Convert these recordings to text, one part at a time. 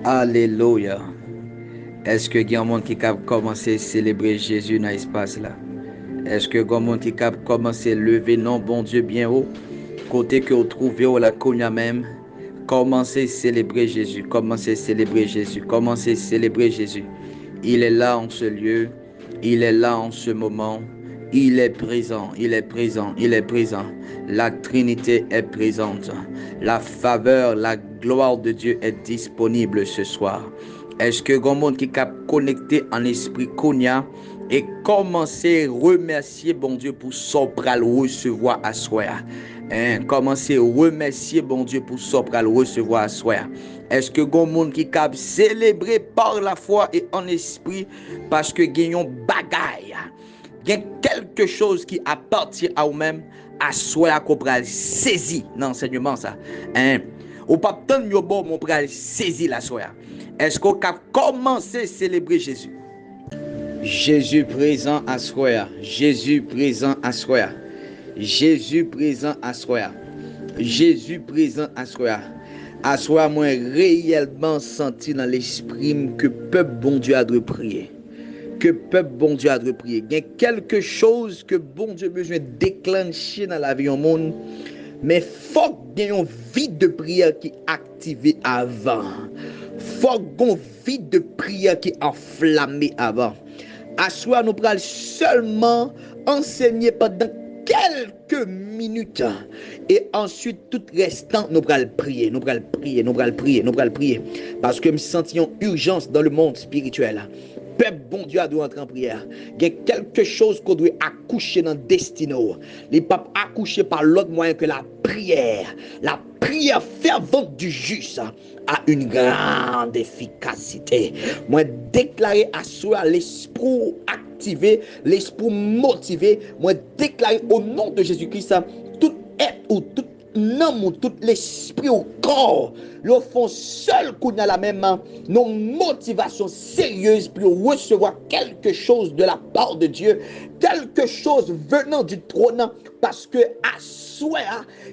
Alléluia. Est-ce que il y a un monde qui a commencé à célébrer Jésus dans l'espace là? Est-ce que il y a un monde qui a commencé à lever non bon Dieu bien haut? Côté que vous trouvez au la cogna même, commencez à célébrer Jésus, commencez à célébrer Jésus, commencez à célébrer Jésus. Il est là en ce lieu, il est là en ce moment, il est présent, il est présent, il est présent. La Trinité est présente. La faveur, la gloire de Dieu est disponible ce soir. Est-ce que grand monde qui est connecté en esprit Konya et commencer à remercier bon Dieu pour son pral recevoir à soi. Commencer à remercier bon Dieu pour son pral recevoir à soi. Est-ce que grand monde qui est célébrer par la foi et en esprit parce que gagnons bagaille. Il y a quelque chose qui appartient à vous-même à soi qu'on pral saisir dans l'enseignement ça. Ou pas tant de bon mon pral saisir la soi. Est-ce qu'on a commencé à célébrer Jésus? Jésus présent à soi. Jésus présent à soi. Jésus présent à soi. Jésus présent à soi. À soi, moi réellement senti dans l'esprit que peuple bon Dieu a de prier. Que peuple bon Dieu a de prier. Il y a quelque chose que bon Dieu a besoin de déclencher dans la vie au monde. Mais faut qu'il y ait une vie de prière qui est activée avant. Faut qu'il y ait une vie de prière qui est enflammée avant. À soi, nous pourrons seulement enseigner pendant quelques minutes. Et ensuite, tout restant, nous pourrons prier. Nous pourrons prier, nous pourrons prier, nous pourrons prier. Parce que nous sentions urgence dans le monde spirituel. Peuple bon Dieu a dû entrer en prière. Il y a quelque chose qu'on doit accoucher dans le destin. Les papes accoucher par l'autre moyen que la prière. La prière fervente du juste a une grande efficacité. Moi déclarer à soi l'esprit activé, l'esprit motivé. Moi déclarer au nom de Jésus-Christ tout être ou tout non, tout l'esprit au corps, le font seul qu'on a la même nos motivations sérieuses pour recevoir quelque chose de la part de Dieu, quelque chose venant du trône, parce que à soi,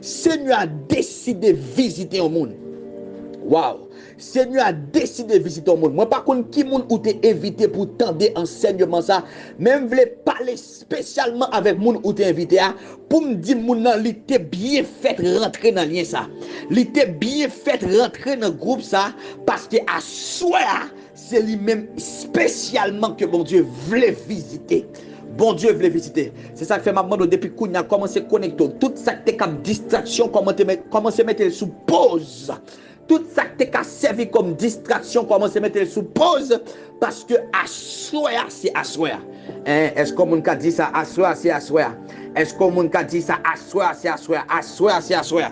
Seigneur a décidé de visiter au monde. Waouh! Seigneur a décidé de visiter le monde. Moi, par contre, qui monde ou t'es invité pour tendre enseignement ça, même voulez parler spécialement avec monde ou t'es invité pour me dire mon nan li t'es bien fait rentrer dans lien ça. Li t'es bien fait rentrer dans groupe ça parce que à soi c'est lui-même spécialement que bon Dieu voulait visiter. Bon Dieu voulait visiter. C'est ça que fait ma demande depuis qu'on a commencé à connecter. Tout ça qui est comme distraction, commencer à mettre sous pause. Tout ça qui t'a servi comme distraction, commence à mettre sous pause parce que assoya c'est assoya. Est-ce que mon a dit ça assoya c'est assoya? Est-ce que mon a dit ça assoya c'est assoya? Assoya c'est assoya.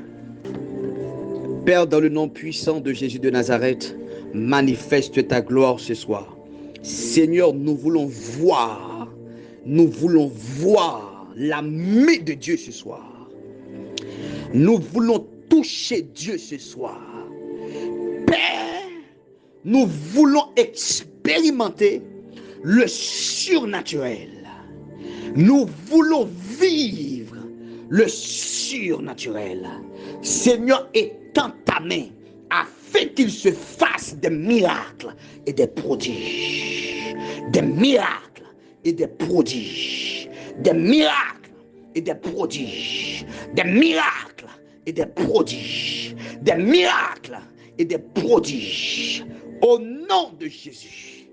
Père, dans le nom puissant de Jésus de Nazareth, manifeste ta gloire ce soir. Seigneur, nous voulons voir la main de Dieu ce soir. Nous voulons toucher Dieu ce soir. Père, nous voulons expérimenter le surnaturel. Nous voulons vivre le surnaturel. Seigneur, étends ta main afin qu'il se fasse des miracles et des prodiges. Des miracles et des prodiges. Des miracles et des prodiges. Des miracles et des prodiges. Des miracles et des prodiges. Au nom de Jésus.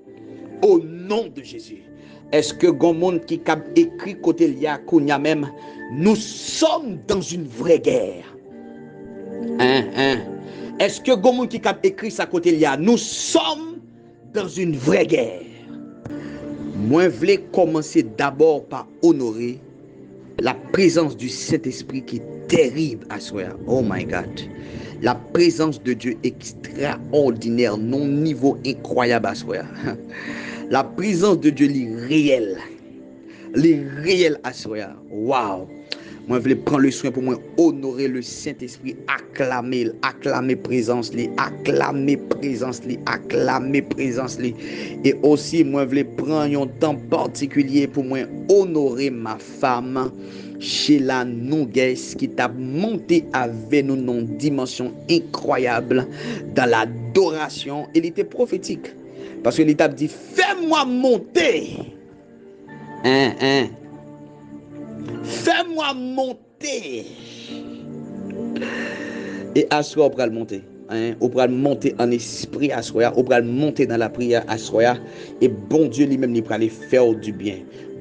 Au nom de Jésus. Est-ce que grand monde qui a écrit côté Lia Kounia même, nous sommes dans une vraie guerre? Est-ce que grand monde qui a écrit ça côté Lia, nous sommes dans une vraie guerre? Moi, je voulais commencer d'abord par honorer la présence du Saint-Esprit qui est terrible à soi. Oh my God. La présence de Dieu extraordinaire, non niveau incroyable à soi. La présence de Dieu est réelle. Elle est réelle à soi. Wow. Moi, je voulais prendre le soin pour moi honorer le Saint-Esprit, acclamer présence, acclamer présence, acclamer présence. Et aussi, moi, je voulais prendre un temps particulier pour moi honorer ma femme, Sheila Nungues, qui t'a monté avec nous dans une dimension incroyable dans l'adoration. Il était prophétique. Parce qu'il t'a dit, fais-moi monter. Fais-moi monter. Et à soi, on pourra le monter. On pourra le monter en esprit à soi. On pourra le monter dans la prière à soi. Et bon Dieu lui-même, il pourra aller faire du bien.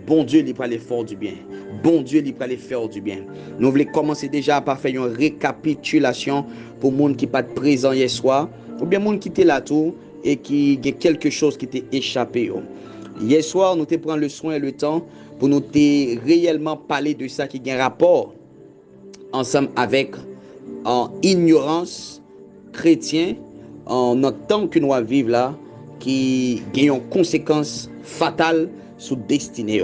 Bon Dieu, il pourra aller faire du bien. Bon Dieu, il pourra aller faire du bien. Nous voulons commencer déjà par faire une récapitulation pour les gens qui ne sont pas présents hier soir. Ou bien les gens qui étaient là tout et qui ont quelque chose qui t'est échappé. Hier soir, nous te pris le soin et le temps pour nous te réellement parler de ça qui a un rapport ensemble avec en ignorance chrétien en notre temps que nous vivons là qui a une conséquence fatale sur destinée.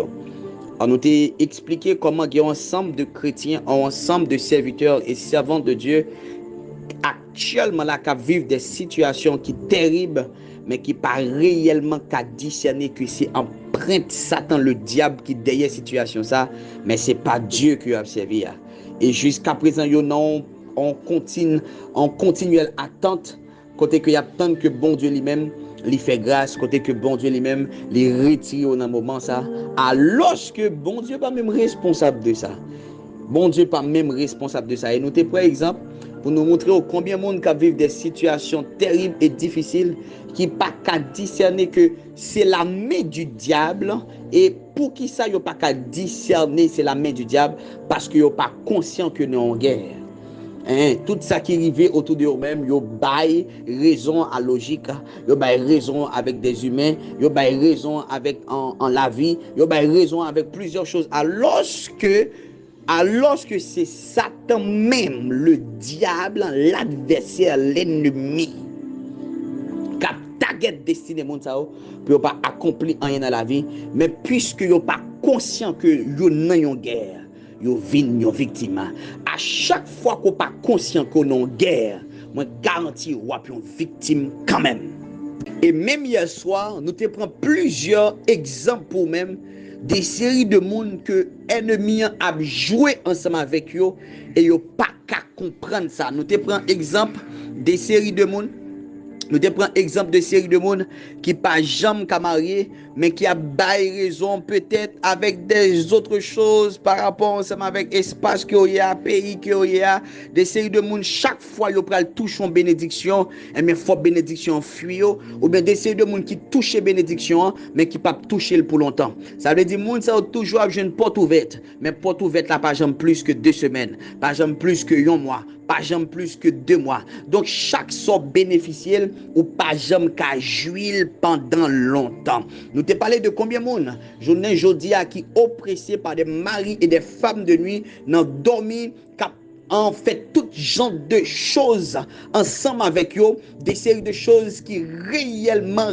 On nous a expliqué comment il y a un ensemble de chrétiens, un ensemble de serviteurs et servants de Dieu actuellement là qui vivent des situations qui sont terribles mais qui pas réellement qu'à discerner que c'est empreinte Satan, le diable qui derrière situation ça, mais c'est pas Dieu qui a servi. Et jusqu'à présent, on continue en continuelle attente côté que y a tant que bon Dieu lui-même lui fait grâce, côté que bon Dieu lui-même lui retire au moment ça, alors que bon Dieu pas même responsable de ça. Bon Dieu pas même responsable de ça. Et nous te par exemple pour nous montrer combien de monde qui vivent des situations terribles et difficiles qui pas qu'à discerner que c'est la main du diable. Et pour qui ça, ils n'ont pas qu'à discerner c'est la main du diable parce qu'ils n'ont pas conscient que nous sommes en guerre. Tout ça qui arrive autour de eux-mêmes, ils ont raison à logique, ils ont raison avec des humains, ils ont raison avec en la vie, ils ont raison avec plusieurs choses. Alors que c'est Satan même, le diable, l'adversaire, l'ennemi, qui a target destiné mon ça pour pas accomplir rien dans la vie, mais puisque yo pas conscient que yo nan yon guerre, yo vinn yon victime. À chaque fois qu'on pas conscient qu'on en guerre, moi garantis ou une victime quand même. Et même hier soir, nous te prenons plusieurs exemples pour même des séries de monde que ennemis a joué ensemble avec eux et yo pas qu'à comprendre ça. Nous te prenons exemple des séries de monde. Nous te prenons exemple de série de monde qui pas jamais qu'à marier, mais qui a bail raison peut-être avec des autres choses par rapport ensemble avec espace qu'il y a, pays qu'il y a, des séries de monde chaque fois ils prennent toucher une bénédiction, et mais faut bénédiction fuir ou bien des séries de monde qui touchent bénédiction mais qui pas toucher pour longtemps. Ça veut dire monde ça toujours avoir une porte ouverte, mais porte ouverte là pas jamais plus que 2 semaines, pas jamais plus que 1 mois, pas jamais plus que 2 mois. Donc chaque sort bénéficiel ou pas jamais qu'à jouir pendant longtemps. Nous te parlé de combien de monde journée jodi a qui oppressé par des maris et des femmes de nuit n'ont dormi en fait tout genre de choses ensemble avec eux, des séries de choses qui réellement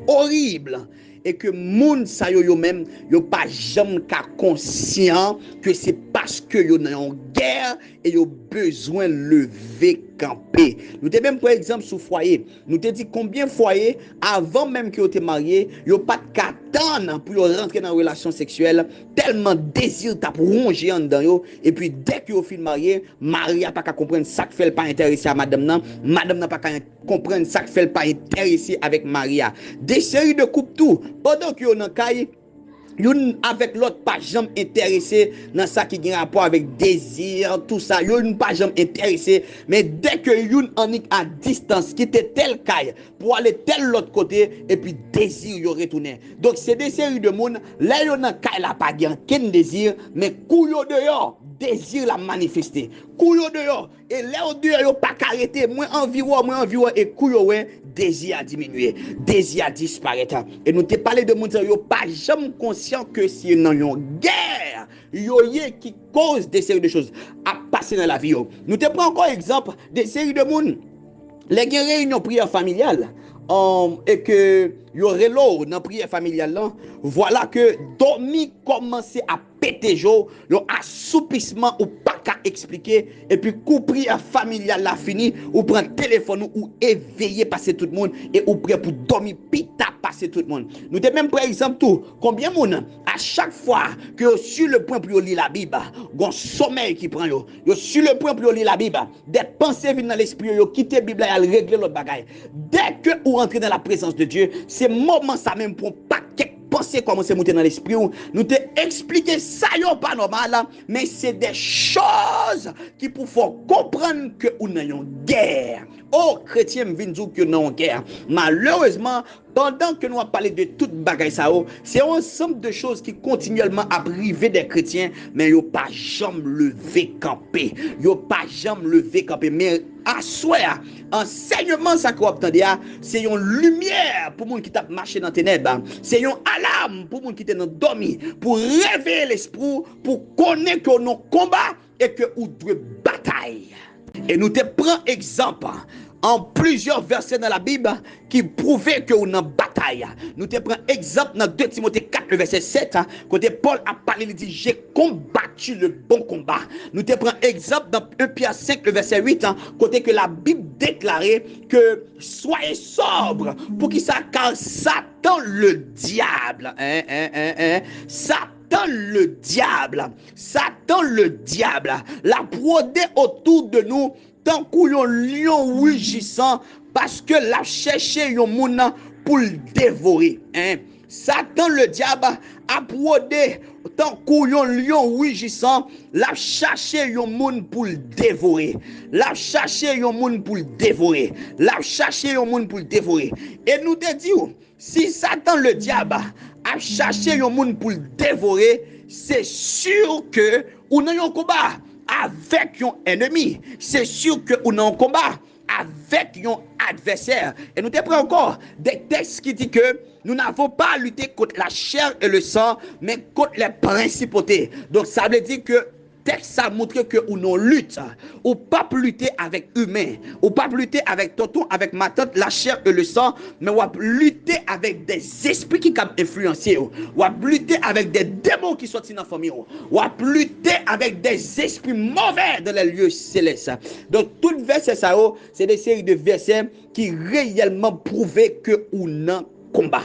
horribles. Et que moun sa yo même yo pas jamais conscient que c'est parce que yo en guerre et yo besoin lever camper. Nous te même par exemple sous foyer, nous te dit combien foyer avant même que yo te marié, yo pas qu'attendre pour rentrer dans une relation sexuelle tellement désir t'a rongé en dedans yo et puis dès que yo fin marié, mari a pas qu'à comprendre ça que fait pas intéressé à madame n'a pas qu'à comprendre ça que fait pas intéressé avec Maria. Des séries de couple tout pendant que yon nan kay yon avec l'autre pas jamais intéressé dans ça qui a rapport avec désir tout ça yon pas jamais intéressé mais dès que yon en à distance qui était tel kay pour aller tel l'autre côté et puis désir yon retourner. Donc c'est des séries de monde là yon nan kay la pas gen ken désir mais kou yo dehors désir la manifester. Kouyo dehors et là au dehors yo pas arrêter moins environ et kouyo ouais désir a diminué, désir a disparaître. Et nous te parlé de monde yo pas jamais conscient que si non yon guerre yo yé qui cause des séries de choses à passer dans la vie yo. Nous te prend encore exemple des séries de monde les réunions prière familiale et que yo relo dans prière familiale là voilà que dormi commencer à pété jo, yon assoupissement ou pas qu'à expliquer, et puis coup prière familial la fini, ou prend téléphone ou éveiller passer tout le monde, et ou prêt pour dormir pita passer tout le monde. Nous te même par exemple tout, combien moun à chaque fois que yo sur le point pour lire la Bible, gon sommeil qui prend yo sur le point pour lire la Bible, des pensées viennent dans l'esprit yo quitter Bible et aller régler l'autre bagaille. Dès que vous rentrez dans la présence de Dieu, c'est moment ça même pour pas penser comment c'est monter dans l'esprit, nous te expliquer ça yo pas normal, mais c'est des choses qui pour faire comprendre que nous n'avons guerre. Oh, chrétien vient dire que nous avons guerre. Malheureusement, pendant que nous avons parlé de toute bagaille ça, c'est un ensemble de choses qui continuellement à priver des chrétiens, mais ils pas jamais levé camper. Ils pas jamais levé camper. Mais à soi, enseignement ça qu'on entendait, c'est une lumière pour les gens qui t'a marché dans les ténèbres. C'est une alarme pour les gens qui sont dormi, pour réveiller l'esprit, pour connaître que nous combat et que nous devons bataille. Et nous te prenons exemple en plusieurs versets dans la Bible qui prouvaient que nous avons bataille. Nous te prenons exemple dans 2 Timothée 4, le verset 7, côté Paul a parlé, il dit j'ai combattu le bon combat. Nous te prenons exemple dans 1 Pierre 5, le verset 8, côté que la Bible déclarait que soyez sobres pour qu'il ça, car Satan le diable, Satan le diable, l'a brodé autour de nous tant qu'un lion rugissant parce que l'a cherché un moun pour le dévorer. Satan le diable a brodé tant qu'un lion rugissant, l'a cherché un moun pour le dévorer. L'a cherché un moun pour le dévorer. L'a cherché un moun pour le dévorer. Et nous te disons, si Satan le diable a cherché un moun pour le dévorer, c'est sûr que on a un combat avec un ennemi. C'est sûr que on a un combat avec un adversaire. Et nous te prenons encore des textes qui disent que nous n'avons pas à lutter contre la chair et le sang, mais contre les principautés. Donc ça veut dire que texte ça montre que nous lutte, ou pas lutter avec humain, ou pas lutter avec tonton, avec ma tante, la chair et le sang, mais on va lutter avec des esprits qui peuvent influencer, on va lutter avec des démons qui sont dans la famille, on va lutter avec des esprits mauvais dans les lieux célestes. Donc tout verset ça, c'est des séries de versets qui réellement prouvent que on a combat.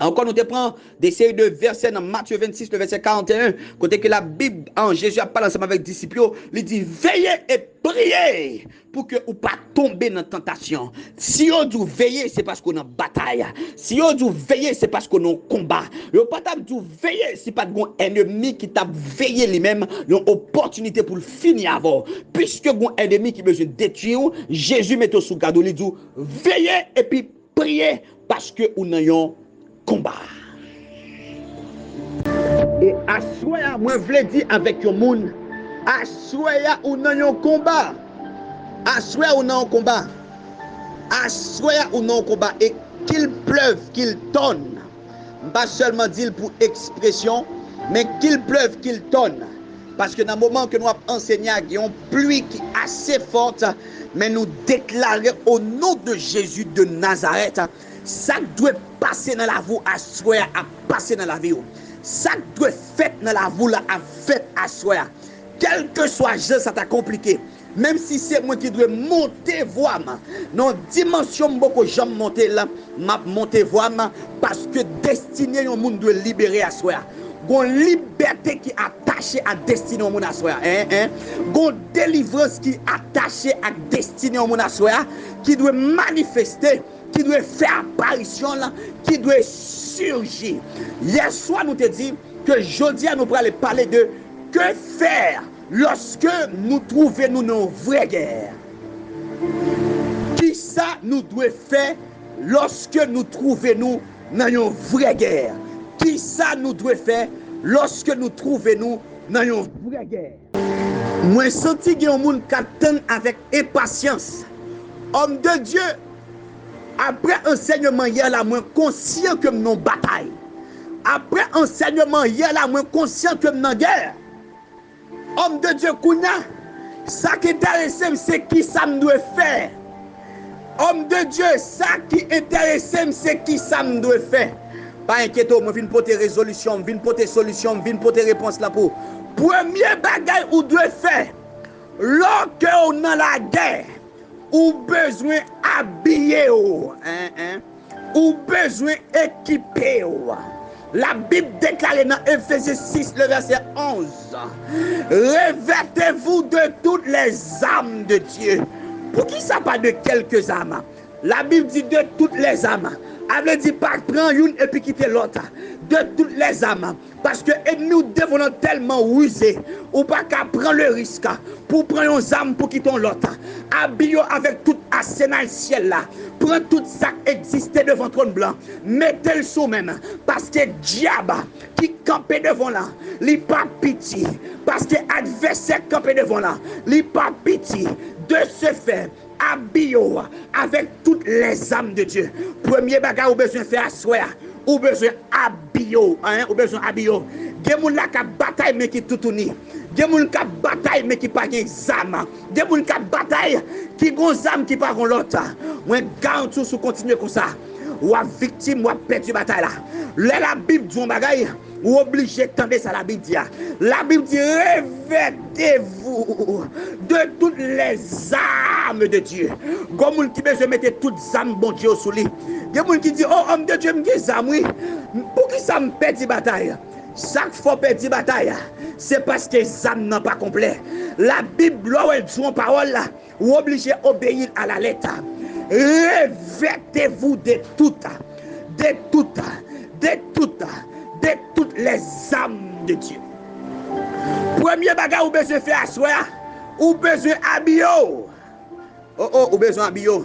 Encore nous te prenons des séries de versets dans Matthieu 26, le verset 41, côté que la Bible, en Jésus a parlé ensemble avec les disciples, il dit veillez et priez pour que vous ne pas tomber dans la tentation. Si on dit veiller, c'est parce qu'on a bataille. Si on dit veiller, c'est parce qu'on a combat. Vous pas dit veiller, c'est pas un ennemi qui t'a veillé lui-même, une opportunité pour le finir avant. Puisque un ennemi qui besoin de détruire, Jésus met au sous garde, il dit veillez et puis priez parce que nous avons combat. Et à soi, moi je voulais dire avec le monde, à soi, on a un combat. À soi, on a un combat. À soi, on a un combat. Et qu'il pleuve, qu'il tonne. Pas seulement dire pour expression, mais qu'il pleuve, qu'il tonne. Parce que dans le moment que nous avons enseigné, il y a une pluie qui est assez forte, mais nous déclarons au nom de Jésus de Nazareth, ça doit passer dans la vie à soi, à passer dans la vie. Ça doit faire dans la vie à faire à soi. Quel que soit je, ça t'a compliqué. Même si c'est moi qui dois monter voix, dans dimension beaucoup j'aime monter là, m'a monter voix parce que destiné au monde doit libérer à soi. Une liberté qui est attachée à destiné au monde à soi. Une délivrance qui est attachée à destiné au monde à soi, qui doit manifester, qui doit faire apparition là, qui doit surgir. Hier soir, nous te dit que jeudi, nous allons parler de que faire lorsque nous trouvons nous dans une vraie guerre. Qui ça nous doit faire lorsque nous trouvons nous dans une vraie guerre? Qui ça nous doit faire lorsque nous trouvons nous dans une vraie guerre? Moi, senti qu'il y a un monde qui attend avec impatience. Homme de Dieu, après enseignement hier là, moi conscient que nous bataille. Après enseignement hier là, moi conscient que nous guerre. Homme de Dieu, Kounia, ça qui intéresse, c'est qui ça me doit faire. Homme de Dieu, ça qui intéresse, c'est qui ça me doit faire. Pas inquiétez, moi viens porter résolution, viens porter solution, viens porter réponse là pour. Premier bagage ou doit faire. Lorsque on dans la guerre, ou besoin habiller ou besoin équiper ou. La Bible déclare dans Ephésiens 6 le verset 11. Revêtez-vous de toutes les âmes de Dieu. Pour qui ça pas de quelques âmes? La Bible dit de toutes les âmes. Elle veut dire pas prendre une et puis quitter l'autre. De toutes les âmes. Parce que nous devons tellement ruser. Ou pas qu'à prendre le risque pour prendre une âme pour quitter l'autre. Habillez avec tout arsenal ciel là. Prends tout ça qui existait devant trône blanc. Mettez le sous même. Parce que diable qui campait devant là, il pas pitié. Parce que adversaire campé devant là, il pas pitié. De ce fait, habillez avec toutes les âmes de Dieu. Premier bagage ou besoin faire asseoir, ou besoin habiller, ou besoin habiller. Gen moun la ka bataille mais qui tout uni. Gen moun ka bataille mais qui pas gen zam. Gen moun ka bataille qui gon zam qui pas gon l'autre. Moi garantis sous continuer comme ça. Ou a victime ou a perdu bataille là. La Bible dit un bagay, ou obligé tendre ça la Bible dit. La Bible dit revêtez-vous de toutes les armes de Dieu. Comme moun qui besoin mettre toutes armes bon Dieu sous lui. Il y a moun qui dit oh homme de Dieu me dit armes oui. Pour qui ça me perdre bataille? Chaque fois perdre bataille, c'est parce que les âmes n'ont pas complet. La Bible là où elle dit en parole là, ou obligé obéir à la lettre. Revêtez-vous de toutes les âmes de Dieu. Premier bagage ou besoin faire asseoir, ou besoin habiller. Ou besoin habiller.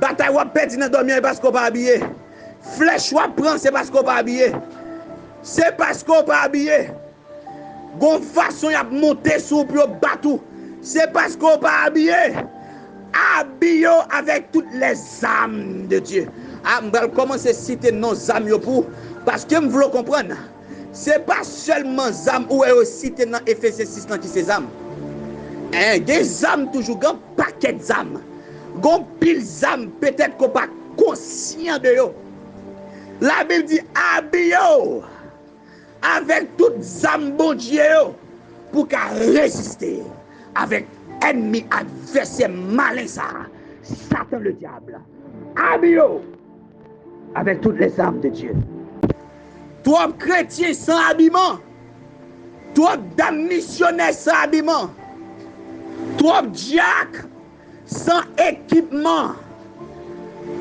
Bataille ou perdre dans dormir parce qu'on pas habillé. Flèche ou prend c'est parce qu'on pas habillé. C'est parce qu'on pas habillé. Gon façon y a monter sur pour battre. C'est parce qu'on pas habillé. Habillez avec toutes les âmes de Dieu. Je vais commencer à citer nos âmes pour parce que vous voulez comprendre. Ce n'est pas seulement âmes ou cité dans Ephésiens 6 qui c'est âmes. Des âmes toujours un paquet d'âmes. Gon pile d'âmes peut-être qu'on pas conscient de eux. La Bible dit habillez avec toutes âmes bon Dieu pour qu'à résister avec ennemi adversaire malin ça, Satan le diable. Habillez avec toutes les âmes de Dieu. Toi chrétien sans habillement, toi dame missionnaire sans habillement, toi diacre sans équipement,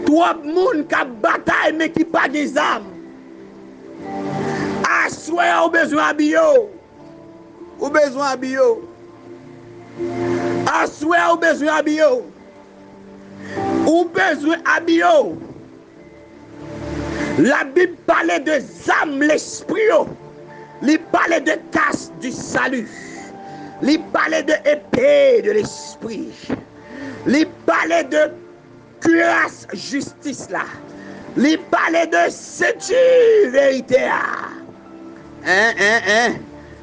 toi moun qui bataille mais qui pas des âmes. Assoyez au besoin habillé, au besoin habillé. Assoyez au besoin habillé. Ou besoin habillé. La Bible parlait de âme l'esprit. Il parlait de casse du salut. Il parlait de épée de l'esprit. Il parlait de cuirasse justice là. Il parlait de ceinture vérité.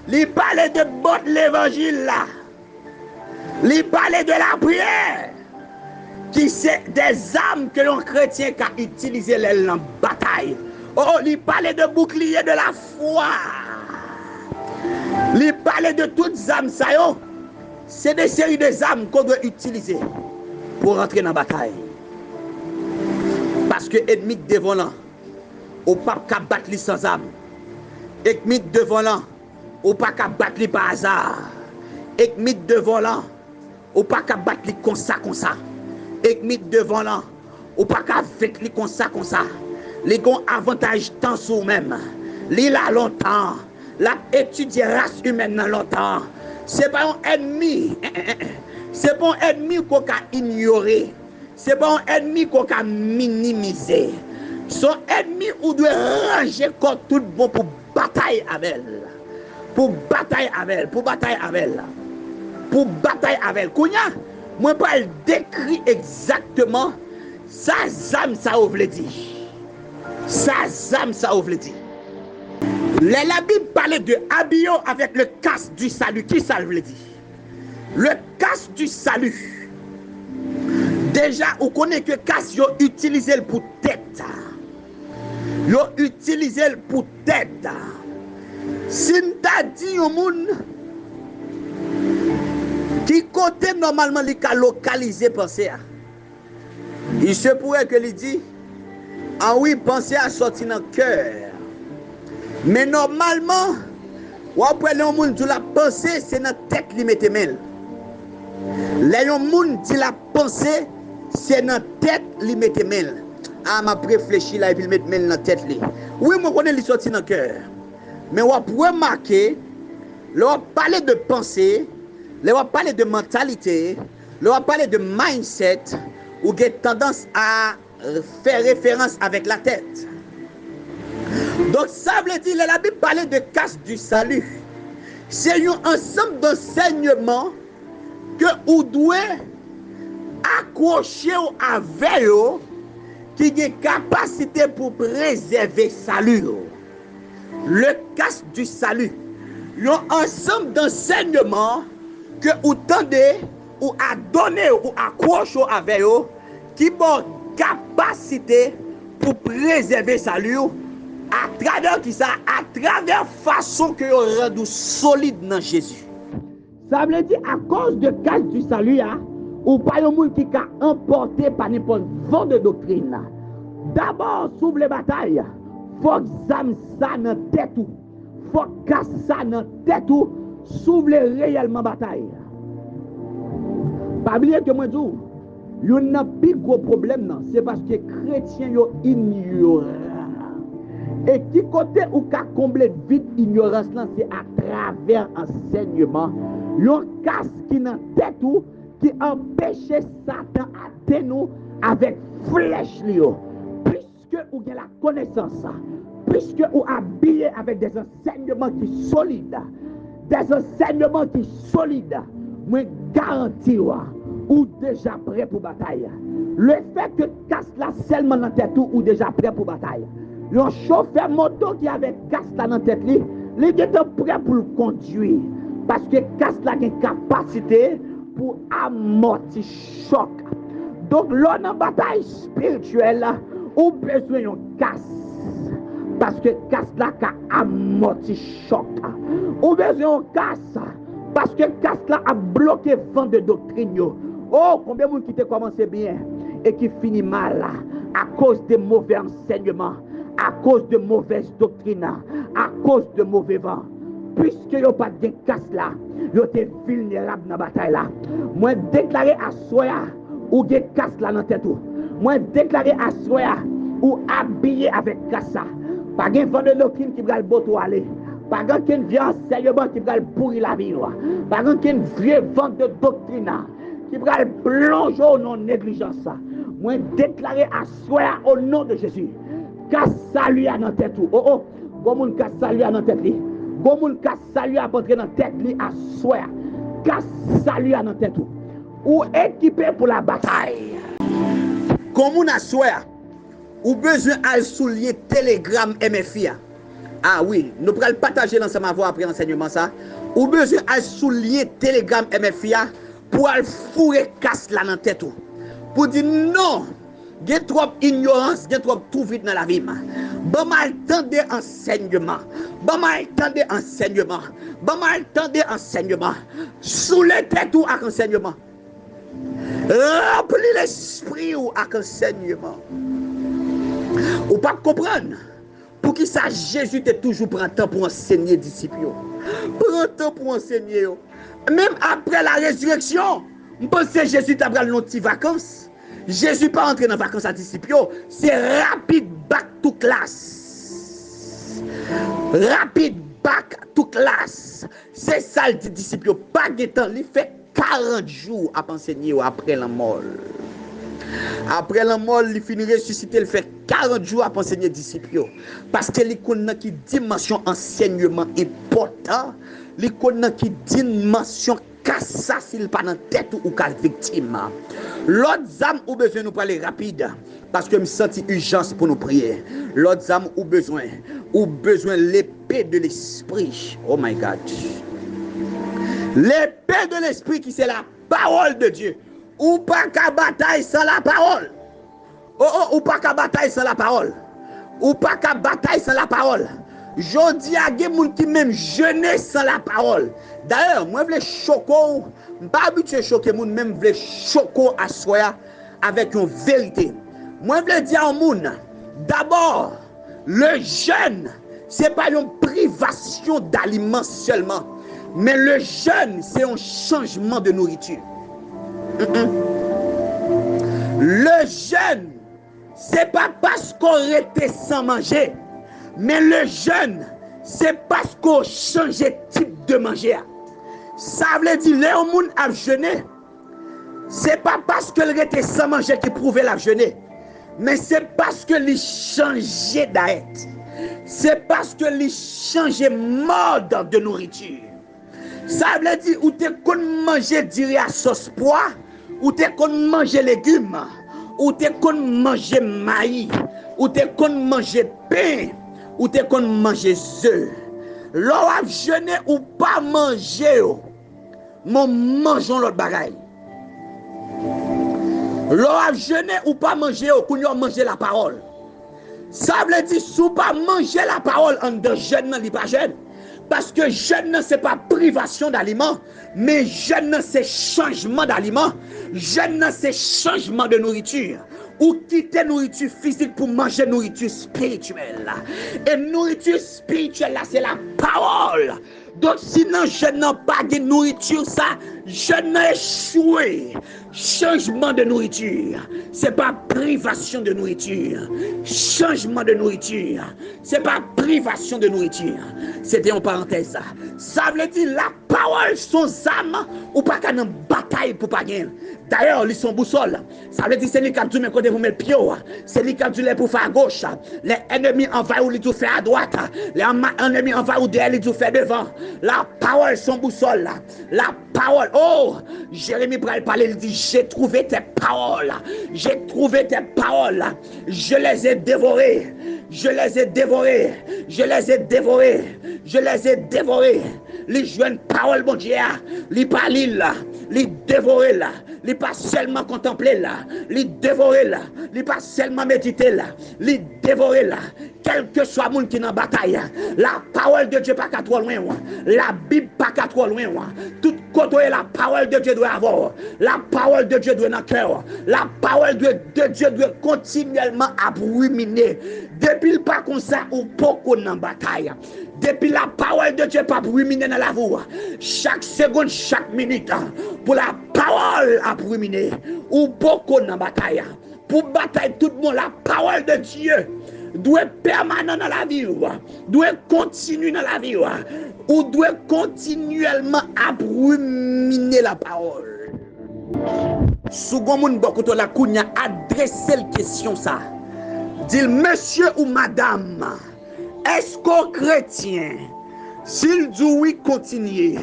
Il parlait de botte l'évangile là. Il parlait de la prière. Qui c'est des armes que l'on chrétien qui a utilisé en bataille. Il parlait de bouclier de la foi. Il parlait de toutes les armes. C'est des séries de armes qu'on doit utiliser pour rentrer dans la bataille. Parce que l'ennemi devant là, on ne peut pas battre sans armes. L'ennemi devant là, on ne peut pas battre par hasard. L'ennemi devant là, on ne peut pas battre comme ça. Ennemi devant là, ou pas qu'à avec lui comme ça. Les gon avantage tant sur même. Li là longtemps. La étudier race humaine dans longtemps. C'est pas un ennemi. C'est pas un ennemi qu'on a ignoré. C'est pas un ennemi qu'on a minimisé. Son ennemi ou doit ranger comme tout bon pour bataille avec elle. Pour bataille avec elle. Kounya, moi pas décrit exactement sa zame ça ouvre dit. La Bible parlait de habillé avec le casque du salut. Qui ça veut dire? Le casque du salut. Déjà, on connaît que casque yo utilisé pour tête. Yo utilisé pour tête. Si t'as dit au monde qui côté normalement il a localisé pensée, il se pourrait que lui dit ah oui, pensée à sortir dans le cœur. Mais normalement, ou après le monde dit la pensée, c'est dans la tête qui met mêle. Les gens dit la pensée, c'est dans la tête qui met mêle. Ah, m'a réfléchi là et puis mettre mêle dans la tête. Oui, moi connais les sortir dans le cœur. Mais on peut remarquer, on parler de pensée, on parler de mentalité, on parler de mindset, ou qui a tendance à faire référence avec la tête. Donc ça veut dire, la Bible parlait de casse du salut. C'est un ensemble d'enseignements que vous devez accrocher avec eux, qui a capacité pour préserver salut. Le casse du salut. Un ensemble d'enseignements que vous tendez ou à donner ou accrocher avec eux, qui ont capacité pour préserver salut. À travers qui ça? À travers façon que vous rendez solide dans Jésus. Ça veut dire à cause de casse du salut, ou pas un monde qui a emporté par n'importe vent de doctrine. D'abord, s'ouvre les batailles. Faut examiner ça dans la tête. Faut casser ça dans la tête. S'ouvre réellement bataille. Pas oublier que moi, il y a un plus gros problème, c'est parce que les chrétiens ignorent. Et qui côté ou qu'a combler vite ignorance là, c'est à travers enseignement. Yon casse qui dans tête ou qui empêche Satan à nous avec flèche lio. Puisque ou avez la connaissance, puisque ou habillé avec des enseignements qui solides, moi garantis ou déjà prêt pour bataille. Le fait que casse là seulement dans tête ou déjà prêt pour bataille. Le chauffeur moto qui avait casse là dans tête lui, il était prêt pour le conduire parce que casse là a une capacité pour amortir choc. Donc là dans bataille spirituelle ou besoin de casse parce que casse là a amorti choc. Ou besoin de casse parce que casse là a bloqué vent de doctrine. Oh, combien de monde qui te commencé bien et qui finit mal à cause de mauvais enseignements, à cause de mauvaises doctrines, à cause de mauvais vents. Puisque il n'y a pas de casse là, il est vulnérable dans la bataille là. Moi, déclaré à Soya ou de casse là dans tête. Moi, déclaré à Soya ou habillé avec casse là. Pas de vent de doctrine qui va le boto aller. Pas de vieux enseignement qui va le pourrir la vie. Pas de vieux vent de doctrine qui va le plonger au nom de négligence. Moi, déclaré à Soya au nom de Jésus. Casse salut à dans tête. Oh oh, bon casse salut à dans tête. Bon casse salut à rentrer dans tête à soi. Casse salut à dans tête. Ou équipé pour la bataille. Comme on a soi, ou besoin à souligner Telegram MFI. Ah oui, nous pourrons le partager dans ma voix après l'enseignement ça. Ou besoin à souligner Telegram MFI pour aller fourrer casse là dans tête. Pour dire non. Il y a trop d'ignorance, il y a trop tout vite dans la vie. Bon mal temps d'enseignement. Bon mal temps d'enseignement. Bon mal temps d'enseignement. Sous les têtes ou avec enseignement. Remplis l'esprit ou avec enseignement. Ou pas comprendre. Pour qui ça Jésus te toujours prend temps pour enseigner disciples. Prends temps pour enseigner. Même après la résurrection, je pense que Jésus t'a pris nos petites vacances. Jésus pas entré dans les vacances à disciples, c'est rapide back to class. Rapide back to class. C'est ça le disciple. Pas de temps, il fait 40 jours à enseigner après la mort. Après la mort, il finit ressusciter, il fait 40 jours à enseigner disciples. Parce que il connaît qui dimension enseignement important, il connaît qui dimension ça s'il pas dans tête ou cas victime. L'autre âme ou besoin nous parler rapide parce que me senti urgence pour nous prier. L'autre âme ou besoin l'épée de l'esprit. Oh my God. L'épée de l'esprit qui c'est la parole de Dieu. Ou pas qu'à bataille sans la parole. Oh, ou pas qu'à bataille sans la parole. ou pas qu'à bataille sans la parole. Jodi a gen moun qui même jeûner sans la parole. D'ailleurs, moi vle choco, pas habitué choquer moun, même vle choco à soya avec une vérité. Moi vle dire à moun, d'abord, le jeûne, c'est pas une privation d'aliments seulement, mais le jeûne, c'est un changement de nourriture. Le jeûne, c'est pas parce qu'on était sans manger, mais le jeûne, c'est parce qu'on change de type de manger. Ça veut dire, les gens a jeûné, c'est pas parce qu'elle était sans manger qui prouvait la jeûner, mais c'est parce que les changeait d'aide. C'est parce que les changeait mode de nourriture. Ça veut dire, ou t'es qu'on manger dirait à sauce pois, ou t'es qu'on manger légumes, ou t'es qu'on manger maïs, ou t'es qu'on manger pain, ou t'es qu'on manger œufs. L'on a jeûné ou pas manger, mon mangeons l'autre bagaille. L'on a jeûné ou pas manger, qu'on y a mangé la parole. Ça veut dire, si vous pas manger la parole en de jeûne, non, il pas jeûne. Parce que jeûne, ce n'est pas privation d'aliments, mais jeûne, c'est changement d'aliments. Jeûne, c'est changement de nourriture. Ou quitter nourriture physique pour manger nourriture spirituelle. Et nourriture spirituelle, là, c'est la parole. Donc, sinon, je n'ai pas de nourriture, ça, je n'ai échoué. Changement de nourriture, ce n'est pas privation de nourriture. Changement de nourriture, ce n'est pas privation de nourriture. C'était en parenthèse. Ça veut dire la parole, son âme, ou pas qu'à une bataille pour pas gagner. D'ailleurs, ils sont boussole. Ça veut dire c'est lui qui a dit, mais côté vous mettez pied, c'est lui qui a dit pour faire à gauche. Les ennemis envahissent ou ils fait à droite. Les ennemis envahissent ou derrière, ils fait devant. La parole, son boussole. La parole. Oh, Jérémie pourrait parler, il dit, j'ai trouvé tes paroles. J'ai trouvé tes paroles. Je les ai dévorées. Je les ai dévorées. Je les ai dévorées. Je les ai dévorées. Les jeunes paroles, bon Dieu, les parler là, les dévorer là, les pas seulement contempler là, les dévorer là, les pas seulement méditer là, les dévorer là. Quel que soit le monde qui est en bataille, la parole de Dieu pas qu'à trop loin, la Bible pas qu'à trop loin, tout côté la parole de Dieu doit avoir, la parole de Dieu doit dans le cœur, la parole de Dieu doit continuellement ruminer. Depuis le pas comme ça, ou beaucoup en bataille. Depuis la parole de Dieu pas ruminer dans la voie. Chaque seconde, chaque minute, pour la parole à ruminer, ou beaucoup en bataille. Pour bataille tout le monde, la parole de Dieu doit être permanent dans la vie, doit continuer dans la vie, ou doit continuellement à ruminer la parole. Second monde beaucoup de la kounya adresser la question ça. Dit monsieur ou madame, est-ce qu'au chrétien, s'il dit oui, continuez.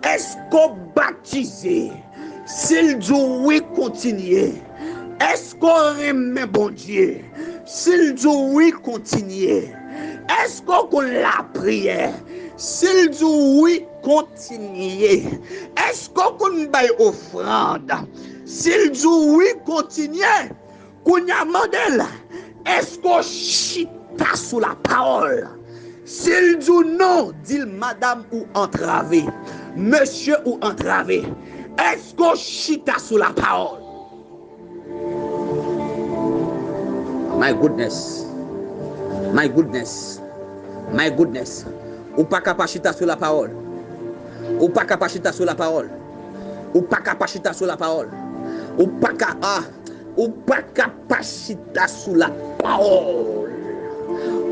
Est-ce qu'au baptisé, s'il dit oui, continuez. Est-ce qu'on remet bon Dieu? S'il dit oui, continuez. Est-ce qu'on la prière? S'il dit oui, continuez. Est-ce qu'on baille offrande? S'il dit oui, continuez. Qu'on y a mandel. Est-ce qu'on chita sous la parole? S'il dit non, dit madame ou entravé, monsieur ou entravé. Est-ce qu'on chita sous la parole? My goodness, my goodness, my goodness. Ou pas capacité sur la parole. Ou pas capacité sur la parole. Ou pas capacité sur la parole. Ou pas capacité sur la parole.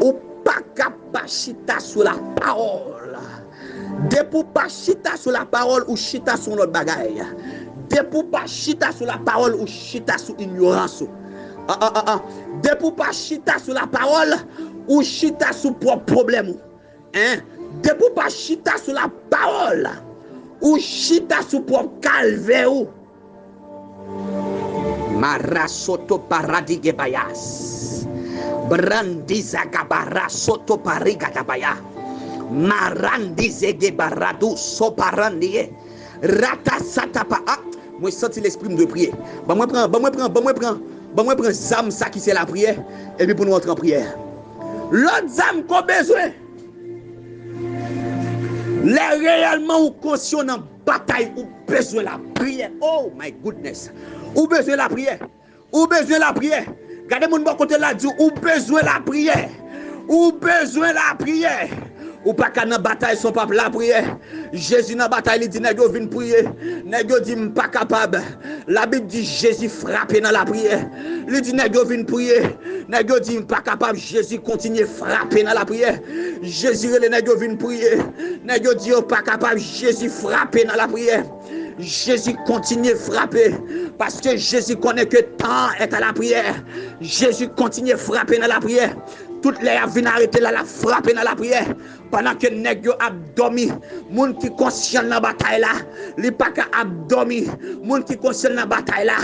Ou pas capacité sur la parole. Depuis pas chita sur la parole ou chita sur l'autre bagaille. Depuis pas chita sur la parole ou chita sur ignorance. Depuis pas chita sur la parole ou chita sur propre problème. Hein? Depuis pas chita sur la parole ou chita sur propre calvaire. Marasoto paradige bayas. Brandiza gabara soto pariga tabaya. Marandize gebaradu soparandie. Rata satapa. Moi senti l'esprit de prier. Moi prends zam ça qui c'est la prière et puis pour nous entrer en prière. L'autre âme qu'on a besoin. Les réellement ou conscient dans bataille ou besoin la prière. Oh my goodness. Ou besoin la prière. Ou besoin la prière. Regardez mon bon côté là dit ou besoin la prière. Ou besoin la prière. Ou pas qu'à dans bataille son peuple la prière. Jésus dans bataille il dit nèg yo vinn prier. Nèg yo dit pas capable. La Bible dit Jésus frappé dans la prière. Il dit nèg yo vinn prier. Nèg yo dit pas capable. Jésus continue frapper dans la prière. Jésus les nèg yo vinn prier. Nèg yo dit pas capable. Jésus frappé dans la prière. Jésus continue à frapper parce que Jésus connaît que temps est à la prière. Jésus continue à frapper dans la prière. Toutes les viennent arrêter là, la frapper dans la prière. Pendant que nèg yo a dormi, moun qui conscient dans la bataille là, li pas ka a dormi. Moun qui conscient dans la bataille là,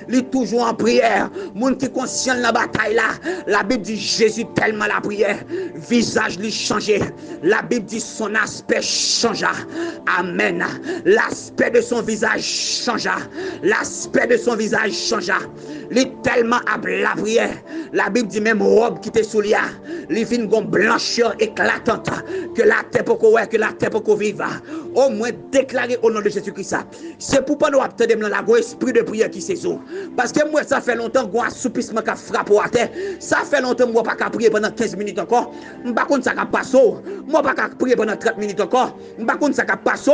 li toujours en prière. Moun qui conscient dans la bataille là, la Bible dit Jésus tellement la prière, visage lui changé. La Bible dit son aspect changea. Amen. L'aspect de son visage changea. L'aspect de son visage changea. Li tellement a la prière. La Bible dit même robe qui était sous lui, li vinn gon blancheur éclatante. Que la terre pour qu'on que la terre pour qu'on vive. Au moins déclarer au nom de Jésus-Christ. C'est pour pas nous attendre dans la esprit de prière qui saison. Parce que moi ça fait longtemps qu'on assoupissement qui frappe à terre. Ça fait longtemps moi pas prier pendant 15 minutes encore. M'pa contre ça passe. Moi pas prier pendant 30 minutes encore. M'pa contre ça passe.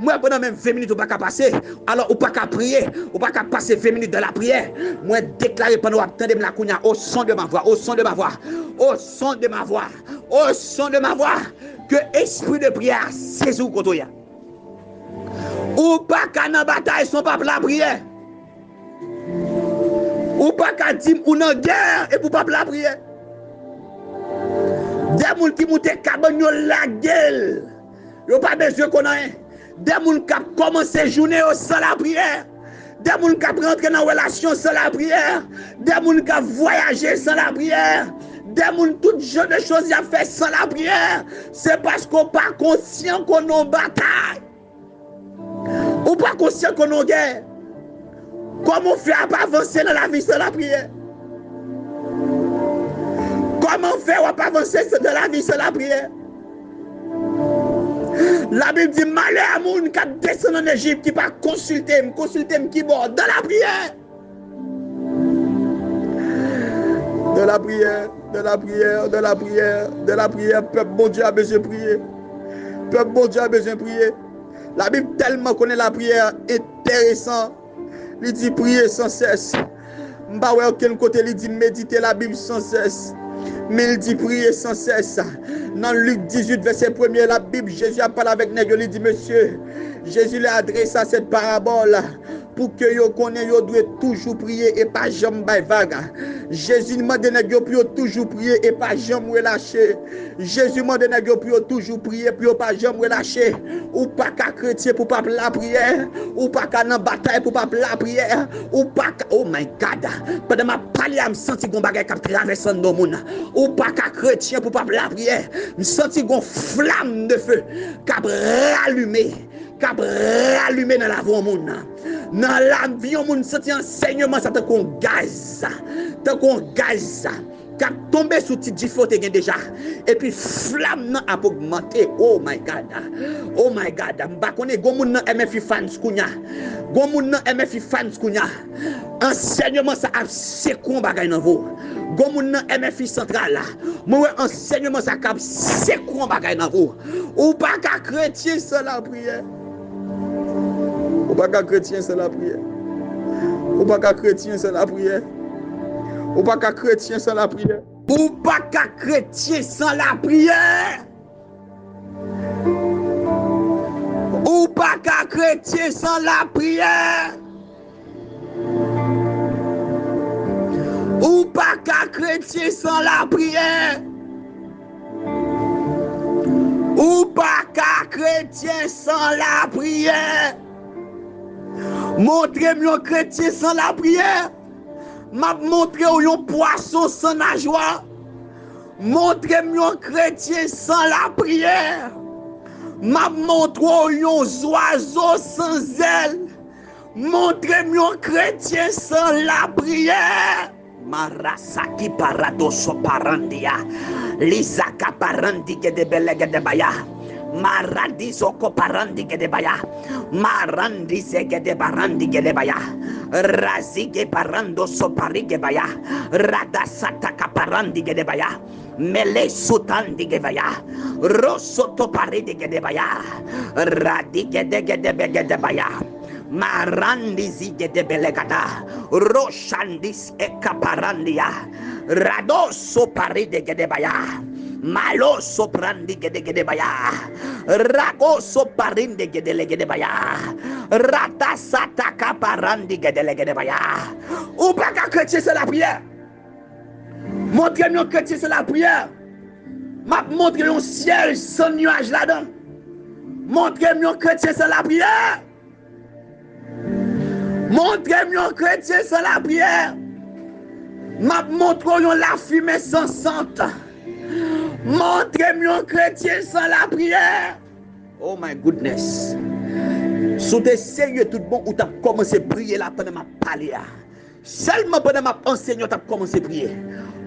Moi pendant même 20 minutes pas passer. Alors ou pas prier, ou pas passer 20 minutes dans la prière. Moi déclarer pendant attendre la kounya au son de ma voix, au son de ma voix. Au son de ma voix. Au son de ma voix. Que esprit de prière saisit ou koto ya. Ou pas qu'à nan bataille son peuple la prière. Ou pas qu'à dire ou nan guerre et pour peuple la prière. Des gens qui montent cabane la gueule. Yo pas besoin qu'on ait. Des gens qui commencé journée sans la prière. Des gens qui rentrent dans relation sans la prière. Des gens qui voyager sans la prière. Des gens, tout genre de choses à faire sans la prière. C'est parce qu'on n'est pas conscient qu'on est en bataille. Ou pas conscient qu'on est en guerre. Comment faire pour avancer dans la vie sans la prière? Comment faire pour avancer dans la vie sans la prière? La Bible dit malheur à moun qui descend en Égypte qui pas consulter qui bord dans la prière. De la prière, de la prière, de la prière, de la prière. Peuple bon Dieu a besoin de prier. Peuple bon Dieu a besoin de prier. La Bible tellement connaît la prière intéressant. Il dit prier sans cesse. M'ba ouais aucun côté il dit méditer la Bible sans cesse. Mais il dit prier sans cesse. Dans Luc 18 verset 1er la Bible Jésus a parlé avec nèg il dit monsieur Jésus lui a adressé cette parabole pour que yo connaît yo doit toujours prier et pas jamais bay vague. Jésus demande nèg yo pour toujours prier et pas jamais relâcher. Jésus demande nèg yo pour toujours prier pour pas jamais relâcher. Ou pas qu'à chrétien pour pas la prière, ou pas qu'à dans bataille pour pas la prière, ou pas oh my God. Pendant ma parler me senti gon bagay qui traverse dans monde. Ou pas qu'à chrétien pour pas la prière, me senti gon flamme de feu qui rallumer dans la vie au monde. Dans la vie au monde, senti enseignement ça tant qu'on gaz. Qui a tombé sous petit faute déjà et puis flamme nan a augmenté. Oh my God m'pa connait gon moun nan MFI fans kounya gon moun nan MFI fans kounya enseignement ça a second bagay nan vous gon moun nan MFI central là moi enseignement ça a second bagay nan vous ou pas ka chrétien sans la prière ou pas ka chrétien sans la prière ou pas ka chrétien sans la prière. Ou pas qu'à chrétien sans la prière. Ou pas qu'à chrétien sans la prière. Ou pas qu'à chrétien sans la prière. Ou pas qu'à chrétien sans la prière. Ou pas qu'à chrétien sans la prière. Montrez-moi chrétien sans la prière. M'a montré un poisson sans nageoire. Montrez-moi un chrétien sans la prière. M'a montré un oiseau sans aile. Montrez-moi un chrétien sans la prière. Marasaki paradoso parandia. Lisaka parandi ke de belega de baya. Marandi soko parandi ke de baya. Marandi seke de barandi ke de baya. Razige parando sopari ke baya. Radasata kaparandi ke de baya. Mele sutandi ke baya. Rosso topari ke de baya. Radike de bege de baya. Marandi zige de belegada. Roshandis ekaparandia. Radoso paride ke de baya. Malo soprandi gede baya. Rago soparinde gede baya. Rata sata kaparandi gede baya. Ou pas qu'à chrétien c'est la prière. Montrez-moi chrétien c'est la prière. M'a montré un ciel sans nuage là-dedans. Montrez-moi chrétien c'est la prière. Montrez-moi chrétien c'est la prière. M'a montré la fumée sans sente. Montrez-moi chrétien sans la prière. Oh my goodness. Si tu es sérieux tout bon, ou tu as commencé à prier là pendant ma parler. Seulement pendant ma enseigne, tu as commencé à prier.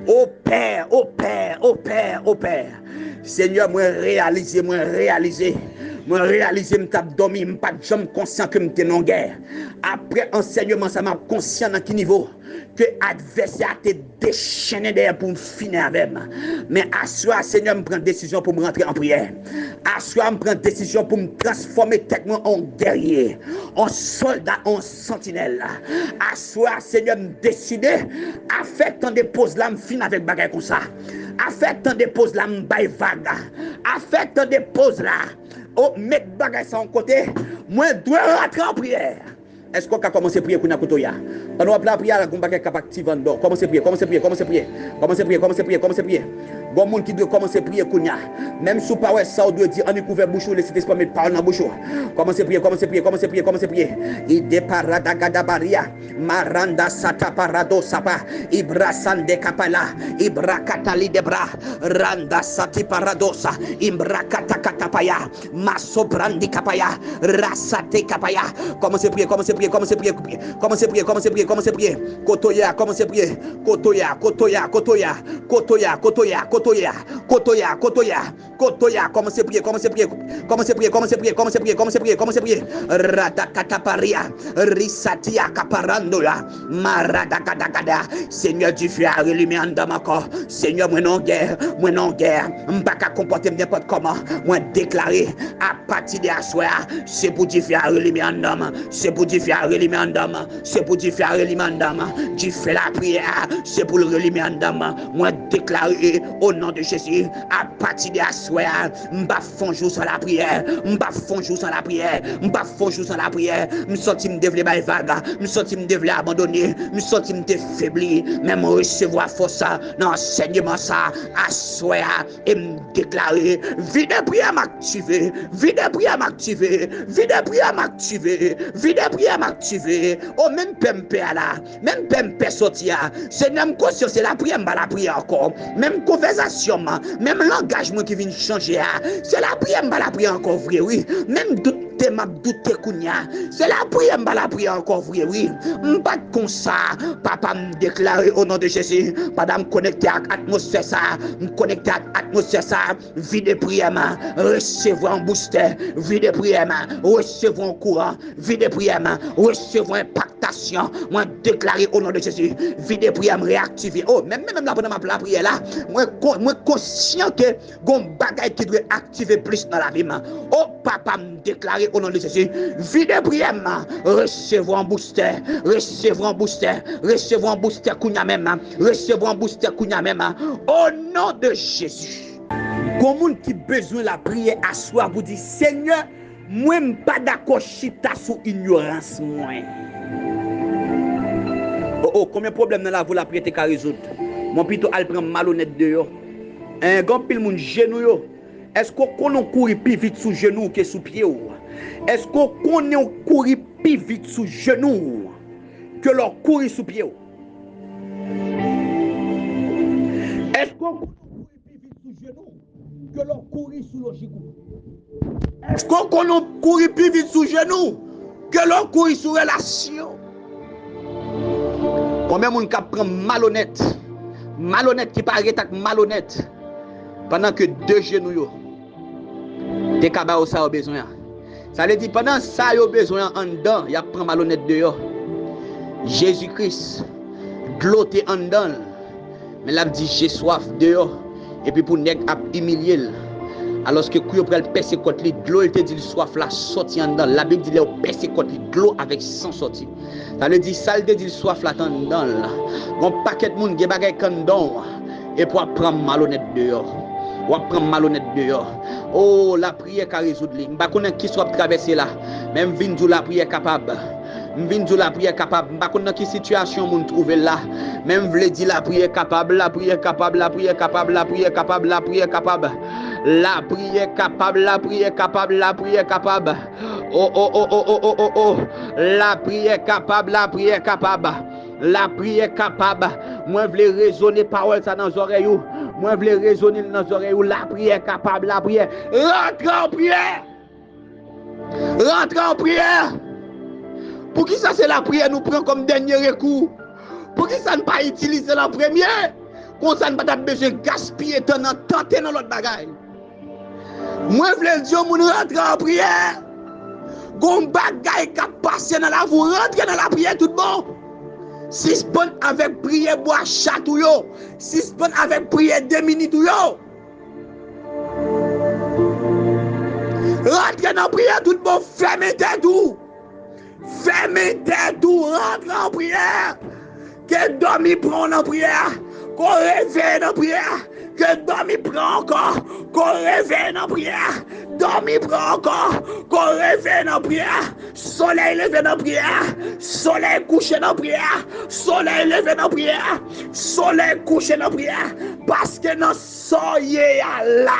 Oh Père, oh Père, oh Père, oh Père. Seigneur, moi réaliser, moi réaliser, m't'a dormi, m'pas jamais conscient que m'étais non guerre. Après enseignement, ça m'a conscient dans quel niveau que adversaire te déchaîné derrière pour me finir avec moi. Mais à soi, Seigneur, me prend décision pour me rentrer en prière. À soi, me prend décision pour me transformer tête en guerrier, en soldat, en sentinelle. À soi, Seigneur, me décider à faire tant de pauses là, me finir avec bagaille comme ça. À faire tant de pauses là, me baille vague. À faire tant de pauses là. Oh, mettre bagaille ça en côté, moi dois rentrer en prière. Est-ce qu'on a commencé à prier pour Nakotoya? On va appeler la prière, on va activer en dehors. Commencez à prier, commencez à prier, commencez à prier. Commencez à prier, commencez à prier, commencez à prier. Bon monde qui doit commencer à prier Kounia. Même sous pas ça on doit dire on est couvert bouche ou laissez pas mettre parole dans bouche. Commencez à prier, commencez à prier, commencez à prier, commencez à prier. Ide parada gadabaria, maranda sata parado sapa, ibra sande kapala, ibra katali debra, randa sati paradosa, ibra katakatapaya, maso brandi kapaya, rasate kapaya. Commencez à prier, commencez à prier, commencez à prier, commencez à prier, commencez à prier, commencez à prier. Kotoya, commencez à prier. Kotoya, kotoya, kotoya, kotoya, kotoya. Kotoya, commencez à prier, commencez à prier, commencez à prier, commencez à prier, commencez à prier, commencez à prier, commencez à prier. Radakataparia, risatia kaparandola, maradakadakada. Seigneur du feu, allumé en dans ma corps. Seigneur, moi non guerre, m'baka comporter n'importe comment. Moi déclarer à partir de la soirée, c'est pour du feu, allumé en dans, c'est pour du feu, allumé en dans, c'est pour du feu, allumé en dans. Tu fais la prière, c'est pour le relever en dans. Moi déclarer au nom de Jésus, à partir de la soirée, m'ba fond jour sans la prière, m'ba fond jour sans la prière, m'ba fond jour sans la prière, me senti me développer vague, me senti me développer abandonné, me senti me faibli, même recevoir force dans enseignement ça, à soirée et me déclarer, vie de prière m'activer, vie de prière m'activer, vie de prière m'activer, vie de prière m'activer, oh même pempe là, même pempe sortir, Seigneur me conscient c'est la prière, m'ba la prière encore, même conversation, même l'engagement qui vient changer, c'est la prière, m'ba la prière encore vrai, oui, même doute m'a douté kounya, c'est la prière, m'ba la prière encore vrai, oui, m'pas comme ça, papa me déclarer au nom de Jésus, papa me connecter à l'atmosphère ça, me connecter à l'atmosphère ça, vie de prière, recevoir un booster, vie de prière, recevoir un courant, vie de prière, recevoir impactation, moi déclarer au nom de Jésus, vie de prière réactiver, oh, même là pendant ma prière là, moi conscient que gon bagay qui doit activer plus dans la vie, oh, papa me déclarer au nom de Jésus, vie de prière, recevoir un booster, recevoir un booster, recevoir un booster kounya même, recevoir un booster kounya même, au nom de Jésus. Comment qui besoin la prière à soi pour dire Seigneur, moi pas d'accord chita sous ignorance moi. Oh, combien de problèmes dans la vie la prière te résoudre? Mon plutôt al prend malhonnête de yo. Un grand pile moun genou yo. Est-ce qu'on courir plus vite sous genou que sous pied ou? Est-ce qu'on courir plus vite sous genou que leur courir sous pied ou? Est-ce qu'on courir plus vite sous genou que leur courir sous logique? Est-ce qu'on courir plus vite sous genou que leur courir sous relation? Combien de monde qui prend malhonnête qui paraît malhonnête pendant que deux genoux des cabas ça au besoin. Ça veut dire pendant ça yo besoin en dedans, y a prend malhonnête dehors. Jésus-Christ gloté en dedans. Mais là dit j'ai soif dehors et puis pour nèg a humilier. Alors que quand on percer côté li, de l'eau il te dit soif là sorti en dedans. La Bible dit le percer côté de l'eau avec sang sorti. Ça veut dire ça te dit soif là en dedans là. Bon paquet de monde qui bagay kan dedans et pour prendre malhonnête dehors. Ou prendre malhonnête dehors. Oh, la prière qui résoudre li. M'pa connait qui soit traverser là. Même vinn dou la prière capable. M'vinn dou la prière capable. M'pa connait qui situation moun trouver là. Même vle di la prière capable, la prière capable, la prière capable, la prière capable, la prière capable. La prière capable, la prière capable, la prière capable. Oh oh oh oh oh oh oh oh. La prière capable, la prière capable. La prière capable. Moi vle raisonner parole ça dans les oreilles. Moi vle raisonner dans les oreilles. La prière capable, la prière. Rentre en prière. Rentre en prière. Pour qui ça c'est la prière nous prend comme dernier recours? Pour qui ça ne pas utiliser la première? Comme ça ne pas besoin de gaspiller temps tenter dans l'autre bagaille. Moi vle dire moun rentre en prière. Gon bagaille qui passe dans la vous rentre dans la prière tout bon. Si bon avec prière bois chatou yo, si bon avec prière 2 minutes yo. Rentre dans la prière tout bon, fermez tout. Fermez tout, rentre en prière. Que dormi prend en prière, qu'on réveille en prière. Que dormi prend encore, qu'on réveille en prière. Dormi prend encore, qu'on réveille en prière. Soleil levé en prière. Soleil couché en prière. Soleil levé en prière. Soleil couché en prière. Parce que dans soyez là.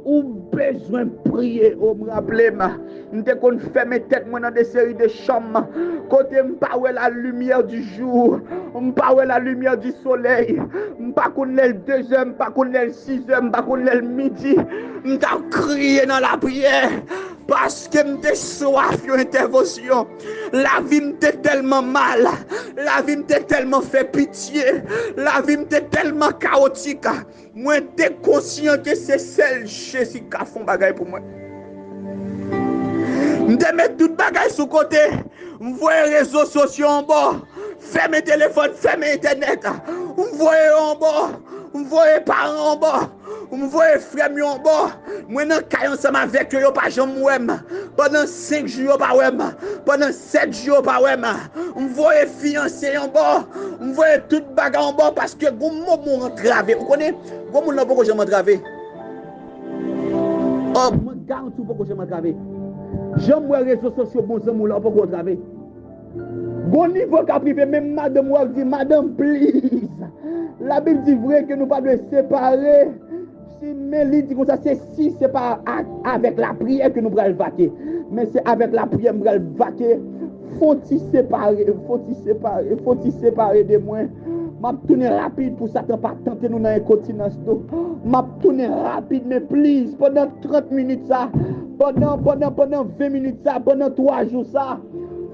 Ou besoin de prier. On me rappelle, m'te qu'on ferme tête moi dans des séries de chambres. Côté m'pa la lumière du jour. M'pa la lumière du soleil. M'pa connaît le 2h, m'pa connaît le 6h, m'pa connaît le midi. M'ta crié dans la prière. Parce que m'te soif une intervention. La vie m'te tellement mal. La vie m'te tellement fait pitié. La vie m'te tellement chaotique. Moi t'es conscient que c'est celle Jésus qui a fait bagaille pour moi. M'te mettre tout bagaille sous côté. M'voyer les réseaux sociaux en bas. Fermez téléphone, fermez internet. M'voyer en bas. M'voyer parents en bas. M'voyer frère en bas. Moi nan kay ensemble avec yo pas jamais wem. Pendant 5 jours pas wem. Pendant 7 jours pas wem. M'voyer fiancé en bas. M'voyer tout bagaille en bas parce que gon moment entravé. Vous connaissez? Gon moun nan pas jamais entravé. Oh, moi garantis pas jamais entravé. J'aime les réseaux sociaux bon ça moun là pas entravé. Bon niveau qu'a privé même madame ou dit madame please. La Bible dit vrai que nous pas de séparer. Si Mélie dit comme ça c'est si c'est pas avec la prière que nous allons vaquer. Mais c'est avec la prière que nous allons vaquer. Faut-il séparer de moi. M'a tourner rapide pour Satan pas tenter nous dans incontinence tout. M'a tourner rapide mais please pendant 30 minutes ça. Pendant 20 minutes ça, pendant 3 jours ça.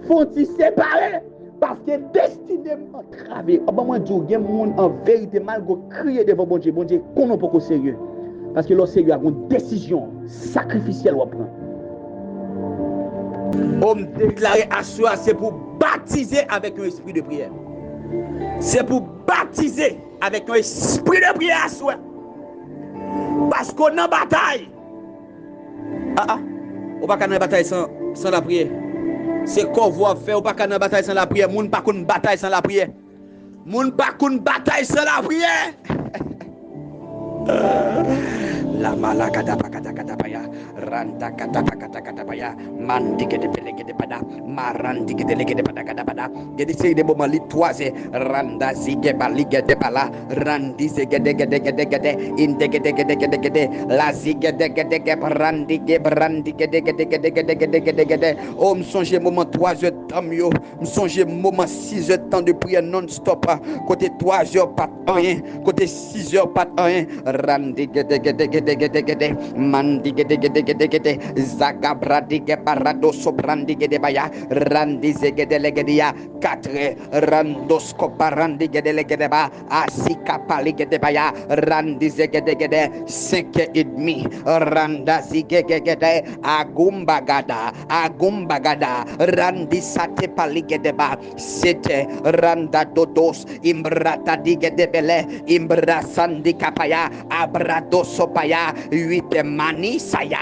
Faut-il séparer parce que destinément travé. Ah ben moi dis gen monde en vérité mal go crier devant bon Dieu qu'on non pas sérieux. Parce que le sérieux a une décision sacrificielle à prendre. Homme déclaré à soi c'est pour baptiser avec un esprit de prière. C'est pour baptiser avec un esprit de prière à soi. Parce qu'on est en bataille. On va pas en bataille sans la prière. C'est qu'on va faire, ou pas qu'on bataille sans la prière. Moun pas qu'on bataille sans la prière. Moun pas qu'on bataille sans la prière. La malakata pakata katapaya randa kata pakata katapaya mandi ke de peleke de pada marandi ke de leke de pada katapaya jadi c'est des moments li toise randa zige balige de bala randi zige de inde gede la zige de randi gede oh me songe moment 3 heures temps yo me songe moment 6 heures temps de prière non stop côté 3 heures pas rien côté 6 heures pas rien randi gede gede mandi gede zagabradi ge barado sobrandi gede baya randi zegede legedia 4 randosko parandi gede legede ba asika pali gede baya randi zegede gede 5 et demi randa zigegede agumba gada randi sate pali gede ba 7 randa dodos imbrata digede bele imbrasandi kapaya abrado sopaya 8 manisaya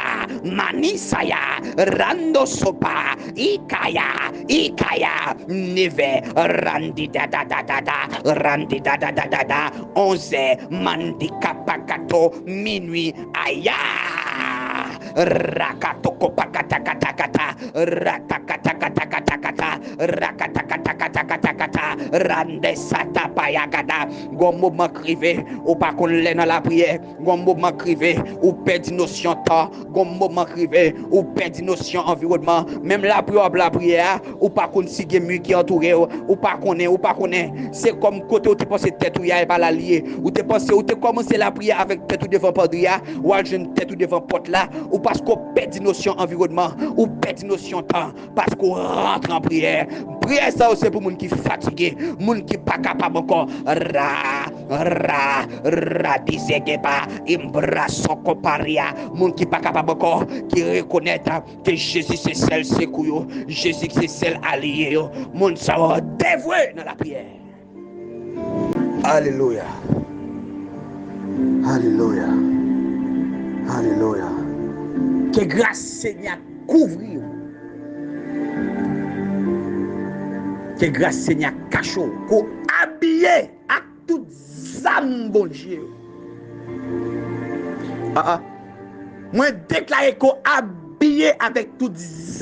rando sopa ikaya 9 randi da 11 mandika pakato minuit aya rakatoko pakata rakatakatakata rande sata payagada gomo makrive ou pas qu'on l'est dans la prière gomo makrive ou perd notion temps gomo makrive ou perd notion environnement même la prière ou pas qu'on sigue mieux qui entouré ou pas connaît c'est comme côté où tu penses tête ou ya pas la lier ou tu penses ou tu commencer la prière avec tête ou devant padria ou à jeune tête ou devant porte là ou parce qu'on perd notion environnement ou perd notion temps parce qu'on rentre en prière ça c'est pour moun qui fatigué moun qui pas capable encore disege pas imbraso koparia moun qui pas capable encore qui reconnaître que Jésus c'est seul secours Jésus c'est seul allié moun ça va dévouer dans la prière. Alléluia. Que grâce Seigneur couvre. Que grâce Seigneur cache qu'on habillé à toute âme bon Dieu. Moi déclarer qu'on habillé avec toute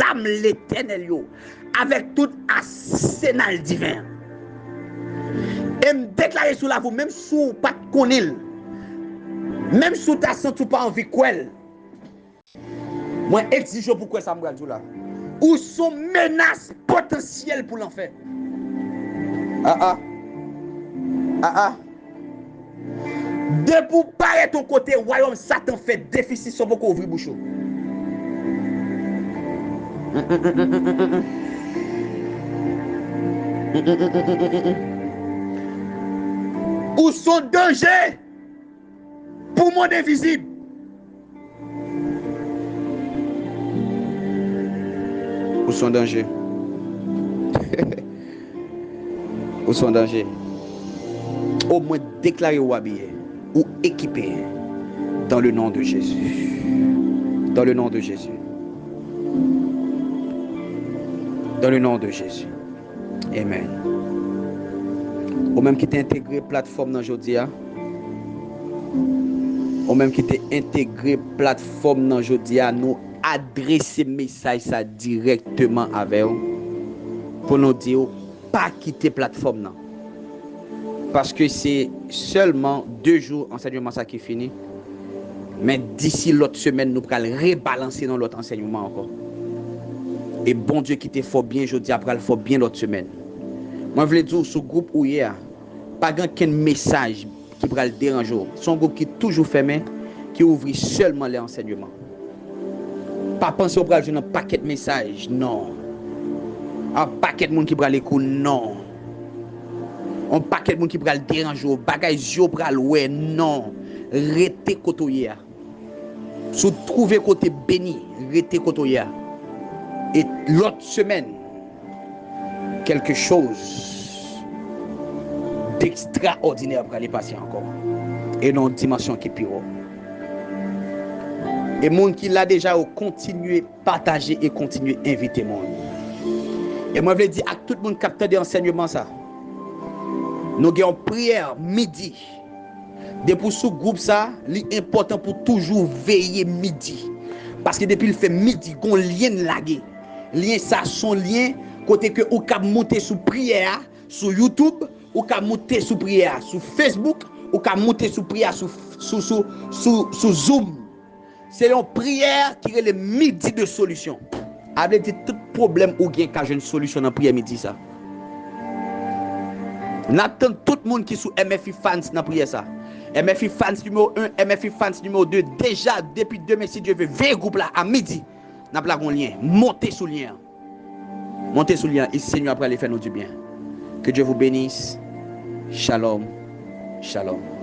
âme l'éternel avec tout arsenal divin. Et me déclarer sous la vous même sous pas de connaître. Même sous ta senti pas envie quoi. Moi exige pourquoi ça me regarde là. Ou sont menaces potentielles pour l'enfer. De pour paraître ton côté royaume Satan fait déficit sur beaucoup ouvrir bouchon. Ou sont danger pour mon invisible. Où sont danger? Où sont danger? Au moins déclarer ou habillé ou équipé dans le nom de Jésus. Dans le nom de Jésus. Dans le nom de Jésus. Amen. Ou même qui t'a intégré plateforme dans aujourd'hui. Ou même qui t'a intégré plateforme dans aujourd'hui, nous adresser message ça directement avec vous pour nous dire pas quitter plateforme non. Parce que c'est seulement 2 jours enseignement ça qui finit. Mais d'ici l'autre semaine nous allons rebalancer dans l'autre enseignement encore. Et bon Dieu qui te faut bien aujourd'hui après il faut bien l'autre semaine. Moi je veux dire sur groupe où hier pas aucun message qui va le déranger. Son groupe qui est toujours fermé qui ouvre seulement les enseignements. Pas penser au bras un paquet de messages, non. Un paquet de monde qui prend les coups, non. Un paquet de monde qui prend le déranger, bagage yo pral ouais, non. Rete kotoya. Sou trouver côté béni, rete kotoya. Et l'autre semaine, quelque chose d'extraordinaire pour aller passer encore. Et non dimension qui est pire. Et monde qui l'a déjà continuer partager et continuer inviter monde. Et moi je veux dire à tout le monde capteur des enseignements ça. Nous avons prière midi. Depuis ce groupe ça, l'important pour toujours veiller midi. Parce que depuis le fait midi, on lien lagué. Lien ça son lien côté que ou cap monter sous prière sur YouTube, ou cap monter sous prière sur Facebook, ou cap monter sous prière sur Zoom. C'est une prière qui est le midi de solution. Avec tout problème ou bien quand j'ai une solution dans prière midi ça. N'attend tout le monde qui sous MFI fans dans prière ça. MFI Fans numéro 1, MFI Fans numéro 2. Déjà, depuis demain, si Dieu veut, 20 groupes là, à midi, n'a pas un lien. Montez sous le lien. Montez sous le lien. Et Seigneur après aller faire nous du bien. Que Dieu vous bénisse. Shalom. Shalom.